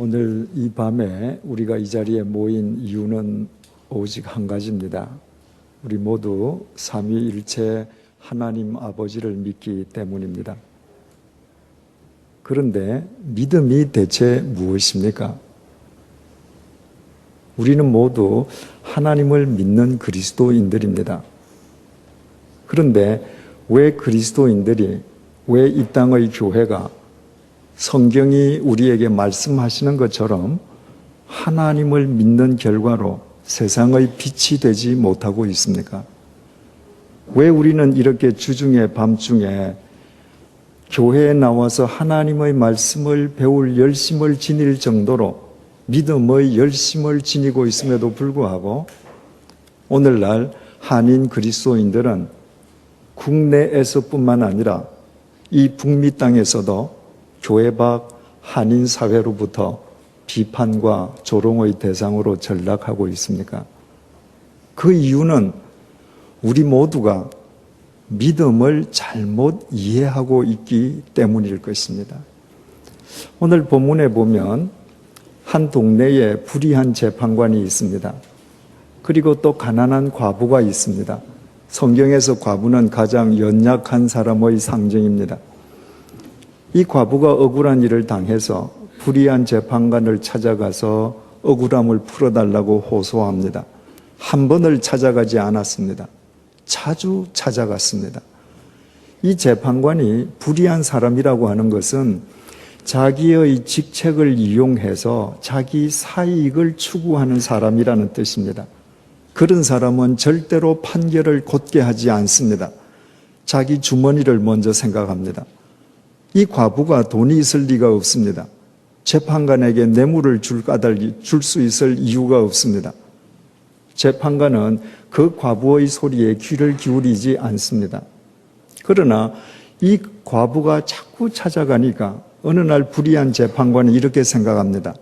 오늘 이 밤에 우리가 이 자리에 모인 이유는 오직 한 가지입니다. 우리 모두 삼위일체 하나님 아버지를 믿기 때문입니다. 그런데 믿음이 대체 무엇입니까? 우리는 모두 하나님을 믿는 그리스도인들입니다. 그런데 왜 그리스도인들이, 왜 이 땅의 교회가 성경이 우리에게 말씀하시는 것처럼 하나님을 믿는 결과로 세상의 빛이 되지 못하고 있습니까? 왜 우리는 이렇게 주중에 밤중에 교회에 나와서 하나님의 말씀을 배울 열심을 지닐 정도로 믿음의 열심을 지니고 있음에도 불구하고 오늘날 한인 그리스도인들은 국내에서뿐만 아니라 이 북미 땅에서도 교회 밖 한인 사회로부터 비판과 조롱의 대상으로 전락하고 있습니까? 그 이유는 우리 모두가 믿음을 잘못 이해하고 있기 때문일 것입니다. 오늘 본문에 보면 한 동네에 불의한 재판관이 있습니다. 그리고 또 가난한 과부가 있습니다. 성경에서 과부는 가장 연약한 사람의 상징입니다. 이 과부가 억울한 일을 당해서 불의한 재판관을 찾아가서 억울함을 풀어달라고 호소합니다. 한 번을 찾아가지 않았습니다. 자주 찾아갔습니다. 이 재판관이 불의한 사람이라고 하는 것은 자기의 직책을 이용해서 자기 사이익을 추구하는 사람이라는 뜻입니다. 그런 사람은 절대로 판결을 곧게 하지 않습니다. 자기 주머니를 먼저 생각합니다. 이 과부가 돈이 있을 리가 없습니다. 재판관에게 뇌물을 줄 수 있을 이유가 없습니다. 재판관은 그 과부의 소리에 귀를 기울이지 않습니다. 그러나 이 과부가 자꾸 찾아가니까 어느 날 불의한 재판관은 이렇게 생각합니다.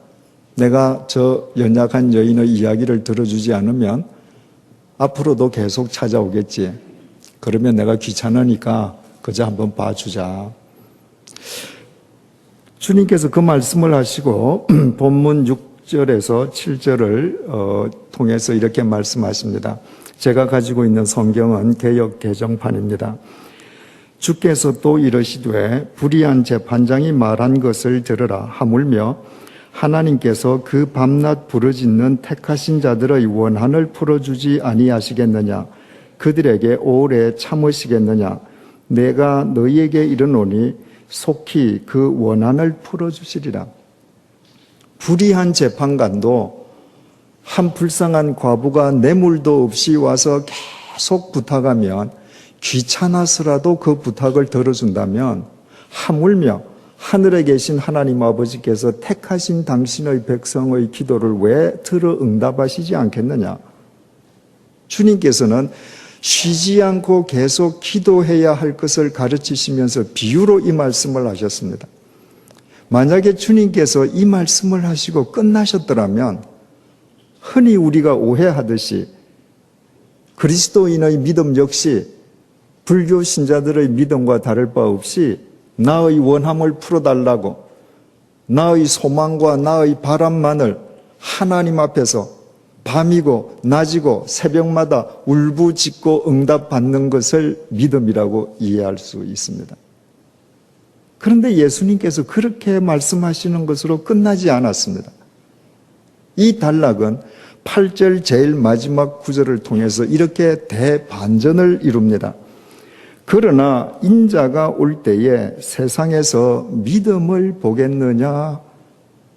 내가 저 연약한 여인의 이야기를 들어주지 않으면 앞으로도 계속 찾아오겠지. 그러면 내가 귀찮으니까 그저 한번 봐주자. 주님께서 그 말씀을 하시고 본문 6절에서 7절을 통해서 이렇게 말씀하십니다. 제가 가지고 있는 성경은 개역 개정판입니다. 주께서 또 이르시되 불의한 재판장이 말한 것을 들으라 하물며 하나님께서 그 밤낮 부르짖는 택하신 자들의 원한을 풀어주지 아니하시겠느냐? 그들에게 오래 참으시겠느냐? 내가 너희에게 이르노니 속히 그 원한을 풀어주시리라. 불의한 재판관도 한 불쌍한 과부가 뇌물도 없이 와서 계속 부탁하면 귀찮아서라도 그 부탁을 들어준다면 하물며 하늘에 계신 하나님 아버지께서 택하신 당신의 백성의 기도를 왜 들어 응답하시지 않겠느냐? 주님께서는 쉬지 않고 계속 기도해야 할 것을 가르치시면서 비유로 이 말씀을 하셨습니다. 만약에 주님께서 이 말씀을 하시고 끝나셨더라면 흔히 우리가 오해하듯이 그리스도인의 믿음 역시 불교 신자들의 믿음과 다를 바 없이 나의 원함을 풀어달라고 나의 소망과 나의 바람만을 하나님 앞에서 밤이고 낮이고 새벽마다 울부짖고 응답받는 것을 믿음이라고 이해할 수 있습니다. 그런데 예수님께서 그렇게 말씀하시는 것으로 끝나지 않았습니다. 이 단락은 8절 제일 마지막 구절을 통해서 이렇게 대반전을 이룹니다. 그러나 인자가 올 때에 세상에서 믿음을 보겠느냐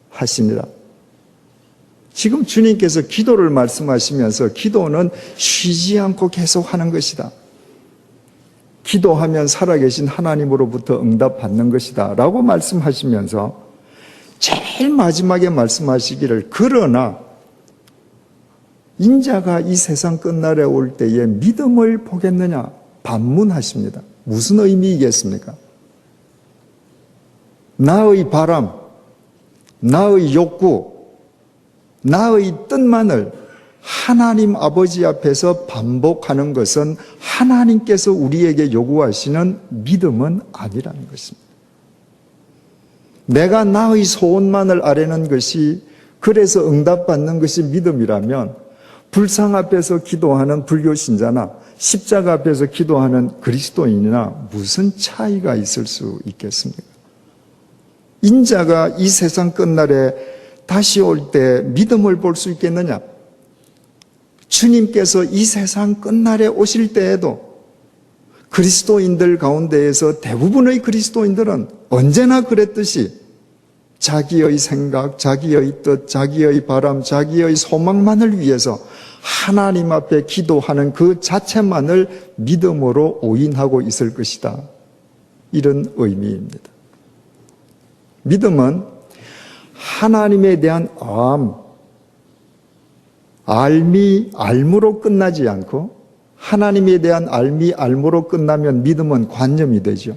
하십니다. 지금 주님께서 기도를 말씀하시면서 기도는 쉬지 않고 계속 하는 것이다. 기도하면 살아계신 하나님으로부터 응답받는 것이다 라고 말씀하시면서 제일 마지막에 말씀하시기를 그러나 인자가 이 세상 끝날에 올 때에 믿음을 보겠느냐 반문하십니다. 무슨 의미이겠습니까? 나의 바람, 나의 욕구, 나의 뜻만을 하나님 아버지 앞에서 반복하는 것은 하나님께서 우리에게 요구하시는 믿음은 아니라는 것입니다. 내가 나의 소원만을 아뢰는 것이, 그래서 응답받는 것이 믿음이라면 불상 앞에서 기도하는 불교 신자나 십자가 앞에서 기도하는 그리스도인이나 무슨 차이가 있을 수 있겠습니까? 인자가 이 세상 끝날에 다시 올 때 믿음을 볼 수 있겠느냐? 주님께서 이 세상 끝날에 오실 때에도 그리스도인들 가운데에서 대부분의 그리스도인들은 언제나 그랬듯이 자기의 생각, 자기의 뜻, 자기의 바람, 자기의 소망만을 위해서 하나님 앞에 기도하는 그 자체만을 믿음으로 오인하고 있을 것이다. 이런 의미입니다. 믿음은 하나님에 대한 알무로 끝나지 않고, 하나님에 대한 알무로 끝나면 믿음은 관념이 되죠.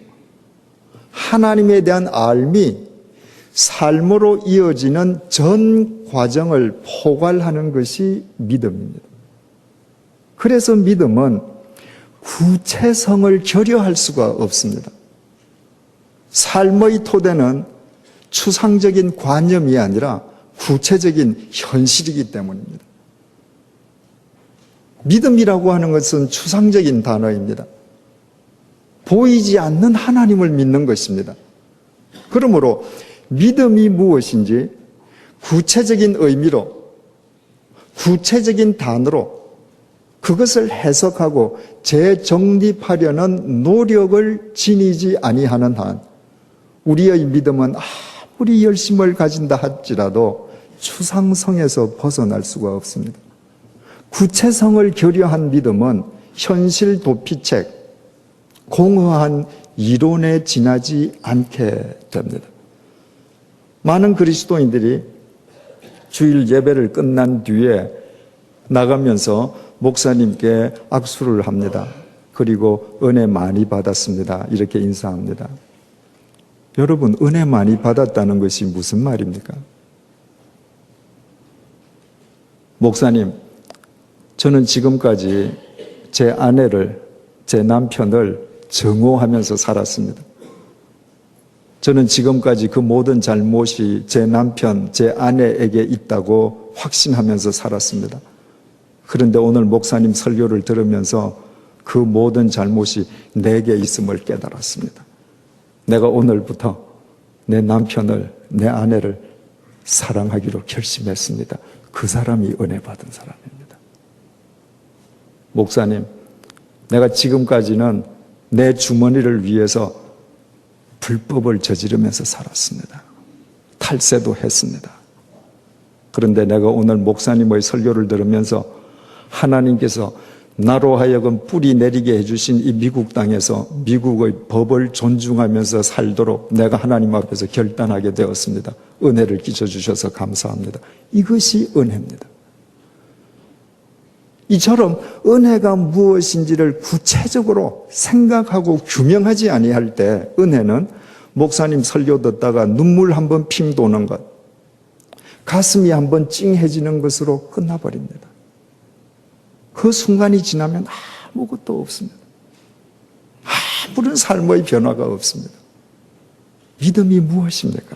하나님에 대한 알미, 삶으로 이어지는 전 과정을 포괄하는 것이 믿음입니다. 그래서 믿음은 구체성을 결여할 수가 없습니다. 삶의 토대는 추상적인 관념이 아니라 구체적인 현실이기 때문입니다. 믿음이라고 하는 것은 추상적인 단어입니다. 보이지 않는 하나님을 믿는 것입니다. 그러므로 믿음이 무엇인지 구체적인 의미로, 구체적인 단어로 그것을 해석하고 재정립하려는 노력을 지니지 아니하는 한 우리의 믿음은 아무리 열심을 가진다 할지라도 추상성에서 벗어날 수가 없습니다. 구체성을 결여한 믿음은 현실 도피책, 공허한 이론에 지나지 않게 됩니다. 많은 그리스도인들이 주일 예배를 끝난 뒤에 나가면서 목사님께 악수를 합니다. 그리고 은혜 많이 받았습니다. 이렇게 인사합니다. 여러분, 은혜 많이 받았다는 것이 무슨 말입니까? 목사님, 저는 지금까지 제 아내를, 제 남편을 증오하면서 살았습니다. 저는 지금까지 그 모든 잘못이 제 남편, 제 아내에게 있다고 확신하면서 살았습니다. 그런데 오늘 목사님 설교를 들으면서 그 모든 잘못이 내게 있음을 깨달았습니다. 내가 오늘부터 내 남편을, 내 아내를 사랑하기로 결심했습니다. 그 사람이 은혜 받은 사람입니다. 목사님, 내가 지금까지는 내 주머니를 위해서 불법을 저지르면서 살았습니다. 탈세도 했습니다. 그런데 내가 오늘 목사님의 설교를 들으면서 하나님께서 나로 하여금 뿌리 내리게 해주신 이 미국 땅에서 미국의 법을 존중하면서 살도록 내가 하나님 앞에서 결단하게 되었습니다. 은혜를 끼쳐주셔서 감사합니다. 이것이 은혜입니다. 이처럼 은혜가 무엇인지를 구체적으로 생각하고 규명하지 아니할 때 은혜는 목사님 설교 듣다가 눈물 한번 핑 도는 것, 가슴이 한번 찡해지는 것으로 끝나버립니다. 그 순간이 지나면 아무것도 없습니다. 아무런 삶의 변화가 없습니다. 믿음이 무엇입니까?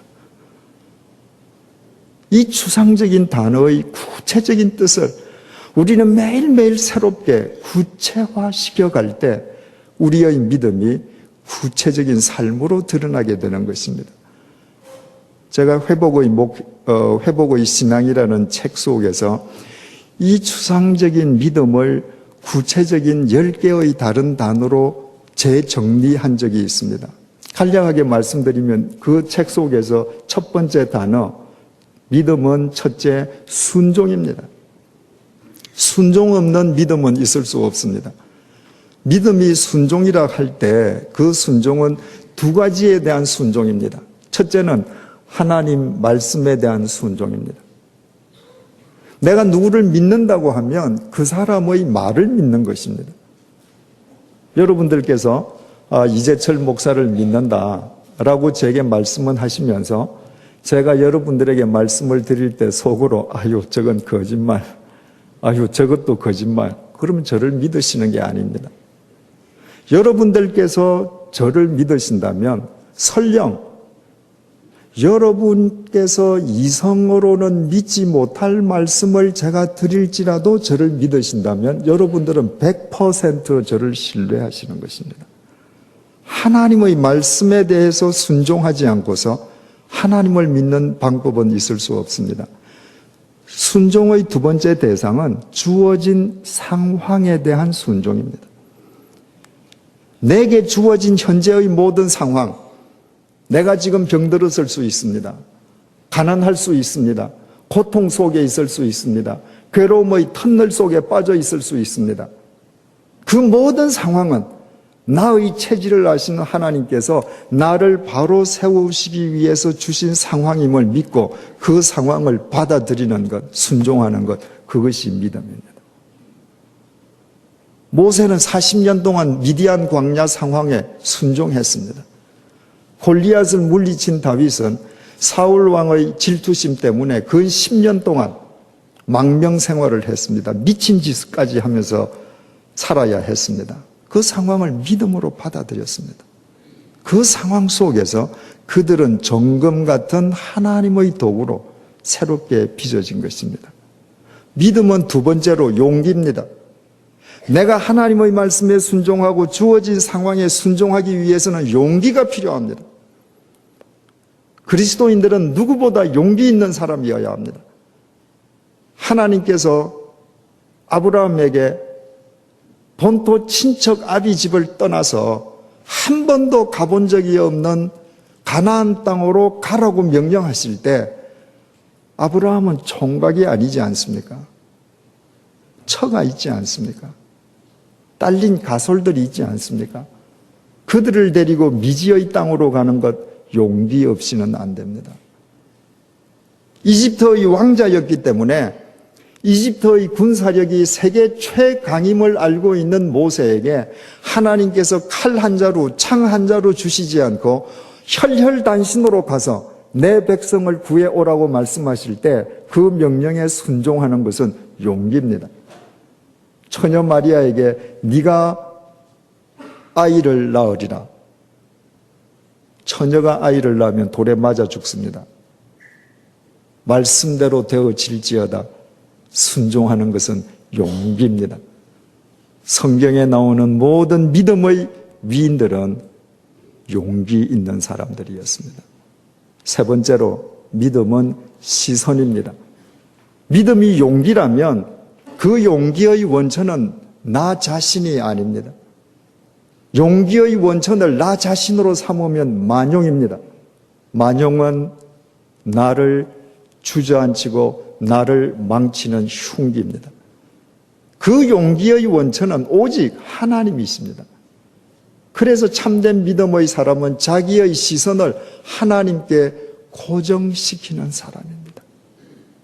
이 추상적인 단어의 구체적인 뜻을 우리는 매일매일 새롭게 구체화시켜갈 때 우리의 믿음이 구체적인 삶으로 드러나게 되는 것입니다. 제가 회복의 신앙이라는 책 속에서 이 추상적인 믿음을 구체적인 10개의 다른 단어로 재정리한 적이 있습니다. 간략하게 말씀드리면 그 책 속에서 첫 번째 단어, 믿음은 첫째 순종입니다. 순종 없는 믿음은 있을 수 없습니다. 믿음이 순종이라 할 때 그 순종은 두 가지에 대한 순종입니다. 첫째는 하나님 말씀에 대한 순종입니다. 내가 누구를 믿는다고 하면 그 사람의 말을 믿는 것입니다. 여러분들께서 이재철 목사를 믿는다라고 제게 말씀을 하시면서 제가 여러분들에게 말씀을 드릴 때 속으로 아유 저건 거짓말, 아유 저것도 거짓말, 그러면 저를 믿으시는 게 아닙니다. 여러분들께서 저를 믿으신다면 설령 여러분께서 이성으로는 믿지 못할 말씀을 제가 드릴지라도 저를 믿으신다면 여러분들은 100% 저를 신뢰하시는 것입니다. 하나님의 말씀에 대해서 순종하지 않고서 하나님을 믿는 방법은 있을 수 없습니다. 순종의 두 번째 대상은 주어진 상황에 대한 순종입니다. 내게 주어진 현재의 모든 상황, 내가 지금 병들었을 수 있습니다. 가난할 수 있습니다. 고통 속에 있을 수 있습니다. 괴로움의 터널 속에 빠져 있을 수 있습니다. 그 모든 상황은 나의 체질을 아시는 하나님께서 나를 바로 세우시기 위해서 주신 상황임을 믿고 그 상황을 받아들이는 것, 순종하는 것, 그것이 믿음입니다. 모세는 40년 동안 미디안 광야 상황에 순종했습니다. 골리앗을 물리친 다윗은 사울 왕의 질투심 때문에 근 10년 동안 망명 생활을 했습니다. 미친 짓까지 하면서 살아야 했습니다. 그 상황을 믿음으로 받아들였습니다. 그 상황 속에서 그들은 정금 같은 하나님의 도구로 새롭게 빚어진 것입니다. 믿음은 두 번째로 용기입니다. 내가 하나님의 말씀에 순종하고 주어진 상황에 순종하기 위해서는 용기가 필요합니다. 그리스도인들은 누구보다 용기 있는 사람이어야 합니다. 하나님께서 아브라함에게 본토 친척 아비 집을 떠나서 한 번도 가본 적이 없는 가나안 땅으로 가라고 명령하실 때 아브라함은 총각이 아니지 않습니까? 처가 있지 않습니까? 딸린 가솔들이 있지 않습니까? 그들을 데리고 미지의 땅으로 가는 것 용기 없이는 안 됩니다. 이집트의 왕자였기 때문에 이집트의 군사력이 세계 최강임을 알고 있는 모세에게 하나님께서 칼 한 자루, 창 한 자루 주시지 않고 혈혈단신으로 가서 내 백성을 구해오라고 말씀하실 때 그 명령에 순종하는 것은 용기입니다. 처녀 마리아에게 네가 아이를 낳으리라. 처녀가 아이를 낳으면 돌에 맞아 죽습니다. 말씀대로 되어질지어다. 순종하는 것은 용기입니다. 성경에 나오는 모든 믿음의 위인들은 용기 있는 사람들이었습니다. 세 번째로 믿음은 시선입니다. 믿음이 용기라면 그 용기의 원천은 나 자신이 아닙니다. 용기의 원천을 나 자신으로 삼으면 만용입니다. 만용은 나를 주저앉히고 나를 망치는 흉기입니다. 그 용기의 원천은 오직 하나님이십니다. 그래서 참된 믿음의 사람은 자기의 시선을 하나님께 고정시키는 사람입니다.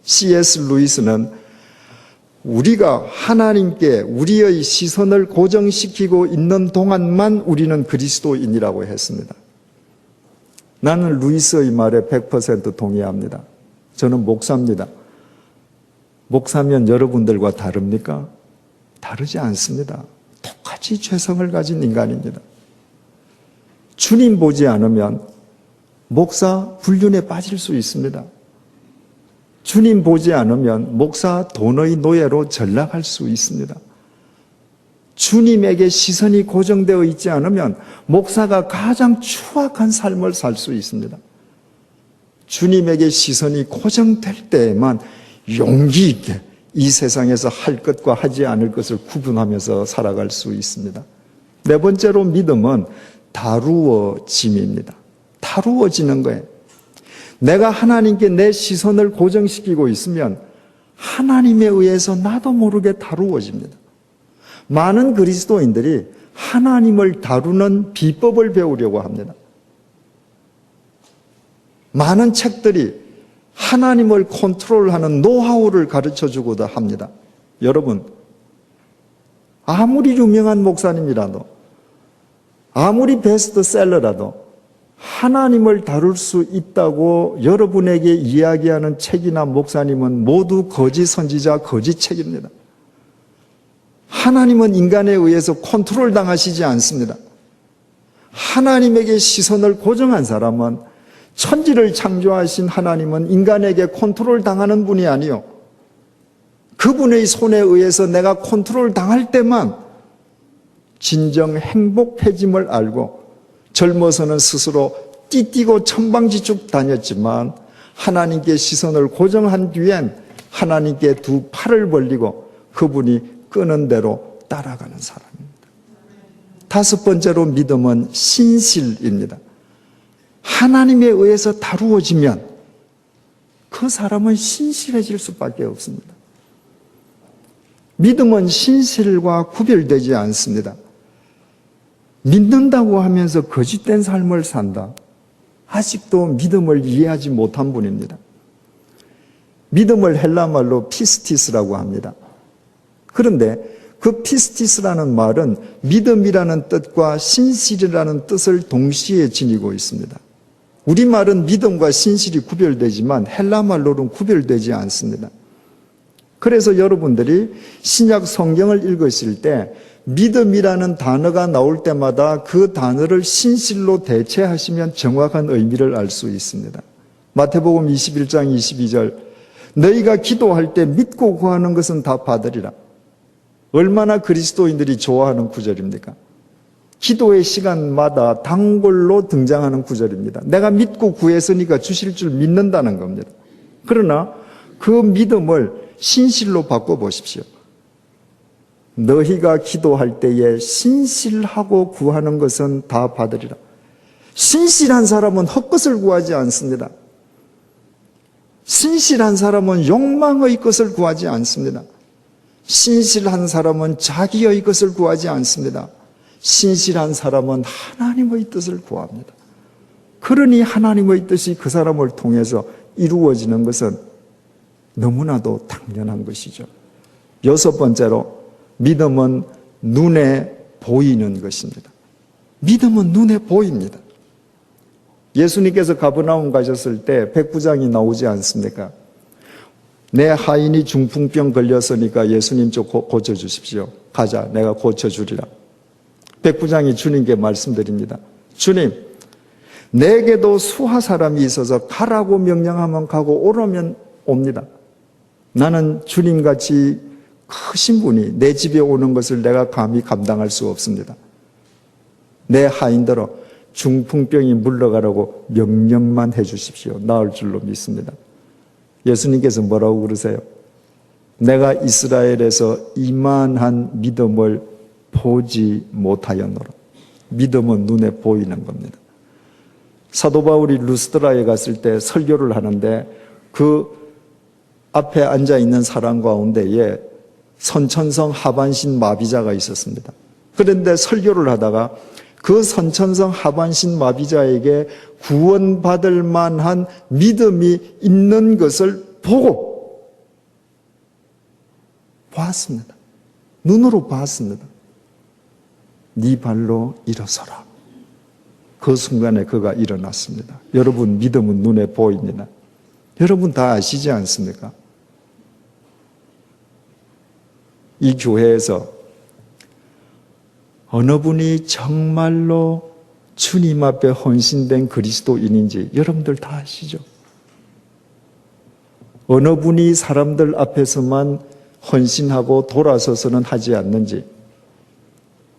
C.S. 루이스는 우리가 하나님께 우리의 시선을 고정시키고 있는 동안만 우리는 그리스도인이라고 했습니다. 나는 루이스의 말에 100% 동의합니다. 저는 목사입니다. 목사면 여러분들과 다릅니까? 다르지 않습니다. 똑같이 죄성을 가진 인간입니다. 주님 보지 않으면 목사 불륜에 빠질 수 있습니다. 주님 보지 않으면 목사 돈의 노예로 전락할 수 있습니다. 주님에게 시선이 고정되어 있지 않으면 목사가 가장 추악한 삶을 살 수 있습니다. 주님에게 시선이 고정될 때에만 용기 있게 이 세상에서 할 것과 하지 않을 것을 구분하면서 살아갈 수 있습니다. 네 번째로 믿음은 다루어짐입니다. 다루어지는 거예요. 내가 하나님께 내 시선을 고정시키고 있으면 하나님에 의해서 나도 모르게 다루어집니다. 많은 그리스도인들이 하나님을 다루는 비법을 배우려고 합니다. 많은 책들이 하나님을 컨트롤하는 노하우를 가르쳐주고도 합니다. 여러분, 아무리 유명한 목사님이라도 아무리 베스트셀러라도 하나님을 다룰 수 있다고 여러분에게 이야기하는 책이나 목사님은 모두 거짓 선지자, 거짓 책입니다. 하나님은 인간에 의해서 컨트롤 당하시지 않습니다. 하나님에게 시선을 고정한 사람은 천지를 창조하신 하나님은 인간에게 컨트롤 당하는 분이 아니요. 그분의 손에 의해서 내가 컨트롤 당할 때만 진정 행복해짐을 알고 젊어서는 스스로 띠뛰고 천방지축 다녔지만 하나님께 시선을 고정한 뒤엔 하나님께 두 팔을 벌리고 그분이 끄는 대로 따라가는 사람입니다. 다섯 번째로 믿음은 신실입니다. 하나님에 의해서 다루어지면 그 사람은 신실해질 수밖에 없습니다. 믿음은 신실과 구별되지 않습니다. 믿는다고 하면서 거짓된 삶을 산다. 아직도 믿음을 이해하지 못한 분입니다. 믿음을 헬라말로 피스티스라고 합니다. 그런데 그 피스티스라는 말은 믿음이라는 뜻과 신실이라는 뜻을 동시에 지니고 있습니다. 우리말은 믿음과 신실이 구별되지만 헬라말로는 구별되지 않습니다. 그래서 여러분들이 신약 성경을 읽으실 때 믿음이라는 단어가 나올 때마다 그 단어를 신실로 대체하시면 정확한 의미를 알 수 있습니다. 마태복음 21장 22절 너희가 기도할 때 믿고 구하는 것은 다 받으리라. 얼마나 그리스도인들이 좋아하는 구절입니까? 기도의 시간마다 단골로 등장하는 구절입니다. 내가 믿고 구했으니까 주실 줄 믿는다는 겁니다. 그러나 그 믿음을 신실로 바꿔보십시오. 너희가 기도할 때에 신실하고 구하는 것은 다 받으리라. 신실한 사람은 헛것을 구하지 않습니다. 신실한 사람은 욕망의 것을 구하지 않습니다. 신실한 사람은 자기의 것을 구하지 않습니다. 신실한 사람은 하나님의 뜻을 구합니다. 그러니 하나님의 뜻이 그 사람을 통해서 이루어지는 것은 너무나도 당연한 것이죠. 여섯 번째로 믿음은 눈에 보이는 것입니다. 믿음은 눈에 보입니다. 예수님께서 가버나움 가셨을 때 백부장이 나오지 않습니까? 내 하인이 중풍병 걸렸으니까 예수님 좀 고쳐주십시오. 가자, 내가 고쳐주리라. 백부장이 주님께 말씀드립니다. 주님, 내게도 수하 사람이 있어서 가라고 명령하면 가고 오라면 옵니다. 나는 주님같이 크신 분이 내 집에 오는 것을 내가 감히 감당할 수 없습니다. 내 하인들어 중풍병이 물러가라고 명령만 해 주십시오. 나을 줄로 믿습니다. 예수님께서 뭐라고 그러세요? 내가 이스라엘에서 이만한 믿음을 보지 못하였노라. 믿음은 눈에 보이는 겁니다. 사도 바울이 루스드라에 갔을 때 설교를 하는데 그 앞에 앉아 있는 사람 가운데에 선천성 하반신 마비자가 있었습니다. 그런데 설교를 하다가 그 선천성 하반신 마비자에게 구원받을 만한 믿음이 있는 것을 보고 봤습니다. 눈으로 봤습니다. 네 발로 일어서라. 그 순간에 그가 일어났습니다. 여러분, 믿음은 눈에 보입니다. 여러분 다 아시지 않습니까? 이 교회에서 어느 분이 정말로 주님 앞에 헌신된 그리스도인인지 여러분들 다 아시죠? 어느 분이 사람들 앞에서만 헌신하고 돌아서서는 하지 않는지,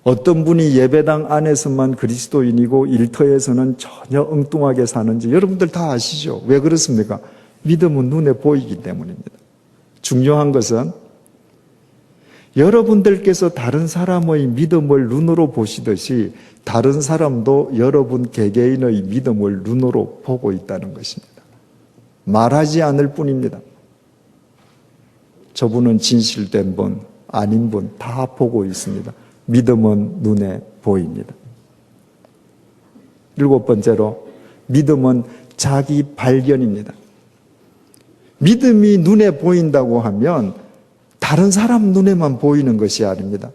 어떤 분이 예배당 안에서만 그리스도인이고 일터에서는 전혀 엉뚱하게 사는지 여러분들 다 아시죠? 왜 그렇습니까? 믿음은 눈에 보이기 때문입니다. 중요한 것은 여러분들께서 다른 사람의 믿음을 눈으로 보시듯이 다른 사람도 여러분 개개인의 믿음을 눈으로 보고 있다는 것입니다. 말하지 않을 뿐입니다. 저분은 진실된 분, 아닌 분 다 보고 있습니다. 믿음은 눈에 보입니다. 일곱 번째로 믿음은 자기 발견입니다. 믿음이 눈에 보인다고 하면 다른 사람 눈에만 보이는 것이 아닙니다.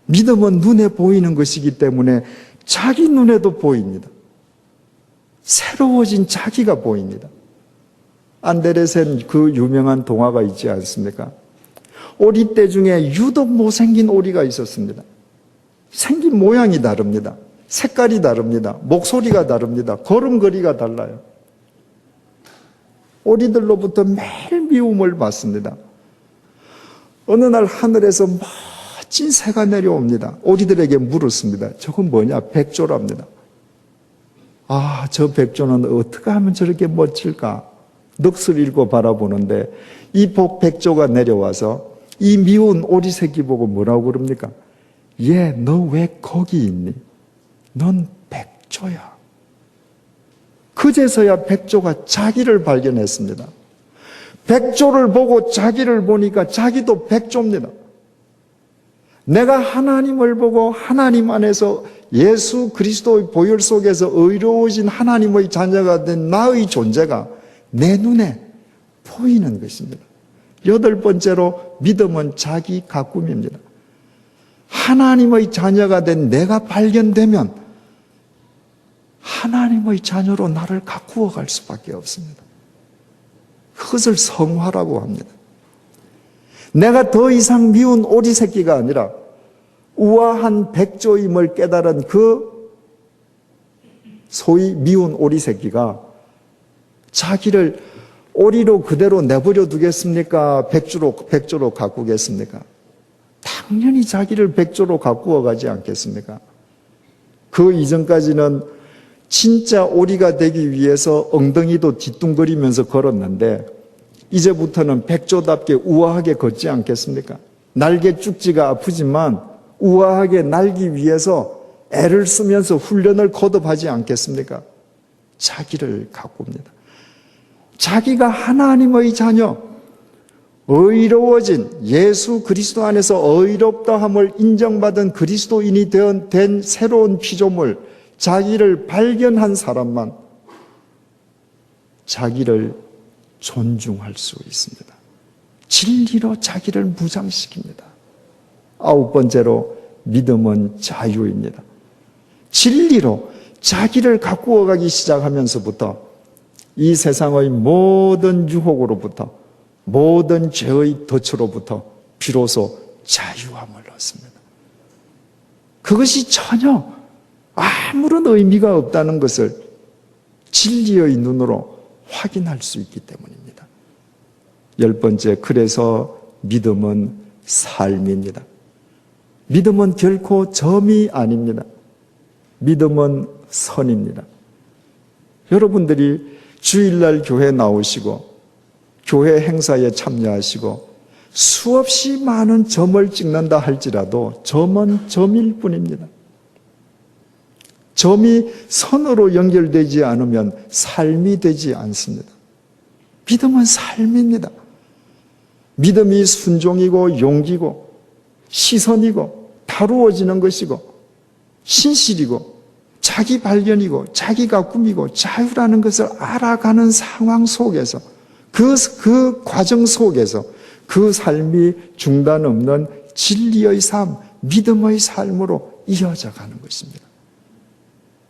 믿음은 눈에 보이는 것이기 때문에 자기 눈에도 보입니다. 새로워진 자기가 보입니다. 안데르센 그 유명한 동화가 있지 않습니까? 오리떼 중에 유독 못생긴 오리가 있었습니다. 생긴 모양이 다릅니다. 색깔이 다릅니다. 목소리가 다릅니다. 걸음걸이가 달라요. 오리들로부터 매일 미움을 받습니다. 어느 날 하늘에서 멋진 새가 내려옵니다. 오리들에게 물었습니다. 저건 뭐냐? 백조랍니다. 아, 저 백조는 어떻게 하면 저렇게 멋질까? 넋을 잃고 바라보는데 이 백조가 내려와서 이 미운 오리 새끼 보고 뭐라고 그럽니까? 얘, 너 왜 거기 있니? 넌 백조야. 그제서야 백조가 자기를 발견했습니다. 백조를 보고 자기를 보니까 자기도 백조입니다. 내가 하나님을 보고 하나님 안에서 예수 그리스도의 보혈 속에서 의로워진 하나님의 자녀가 된 나의 존재가 내 눈에 보이는 것입니다. 8번째로 믿음은 자기 가꿈입니다. 하나님의 자녀가 된 내가 발견되면 하나님의 자녀로 나를 가꾸어 갈 수밖에 없습니다. 그것을 성화라고 합니다. 내가 더 이상 미운 오리 새끼가 아니라 우아한 백조임을 깨달은 그 소위 미운 오리 새끼가 자기를 오리로 그대로 내버려 두겠습니까? 백조로 가꾸겠습니까? 당연히 자기를 백조로 가꾸어 가지 않겠습니까? 그 이전까지는 진짜 오리가 되기 위해서 엉덩이도 뒤뚱거리면서 걸었는데 이제부터는 백조답게 우아하게 걷지 않겠습니까? 날개 쭉지가 아프지만 우아하게 날기 위해서 애를 쓰면서 훈련을 거듭하지 않겠습니까? 자기를 가꿉니다. 자기가 하나님의 자녀, 의로워진 예수 그리스도 안에서 의롭다함을 인정받은 그리스도인이 된 새로운 피조물, 자기를 발견한 사람만 자기를 존중할 수 있습니다. 진리로 자기를 무장시킵니다. 9번째로 믿음은 자유입니다. 진리로 자기를 가꾸어 가기 시작하면서부터 이 세상의 모든 유혹으로부터 모든 죄의 덫으로부터 비로소 자유함을 얻습니다. 그것이 전혀 아무런 의미가 없다는 것을 진리의 눈으로 확인할 수 있기 때문입니다. 10번째, 그래서 믿음은 삶입니다. 믿음은 결코 점이 아닙니다. 믿음은 선입니다. 여러분들이 주일날 교회 나오시고 교회 행사에 참여하시고 수없이 많은 점을 찍는다 할지라도 점은 점일 뿐입니다. 점이 선으로 연결되지 않으면 삶이 되지 않습니다. 믿음은 삶입니다. 믿음이 순종이고 용기고 시선이고 다루어지는 것이고 신실이고 자기 발견이고 자기가 꿈이고 자유라는 것을 알아가는 상황 속에서 그 과정 속에서 그 삶이 중단 없는 진리의 삶, 믿음의 삶으로 이어져 가는 것입니다.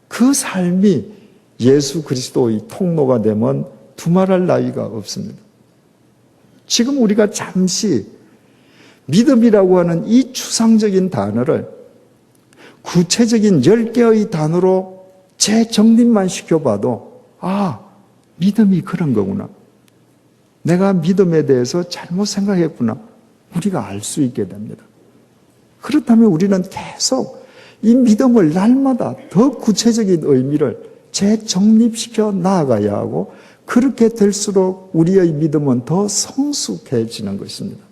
그 삶이 예수 그리스도의 통로가 되면 두말할 나위가 없습니다. 지금 우리가 잠시 믿음이라고 하는 이 추상적인 단어를 구체적인 10개의 단어로 재정립만 시켜봐도 믿음이 그런 거구나. 내가 믿음에 대해서 잘못 생각했구나. 우리가 알 수 있게 됩니다. 그렇다면 우리는 계속 이 믿음을 날마다 더 구체적인 의미를 재정립시켜 나아가야 하고 그렇게 될수록 우리의 믿음은 더 성숙해지는 것입니다.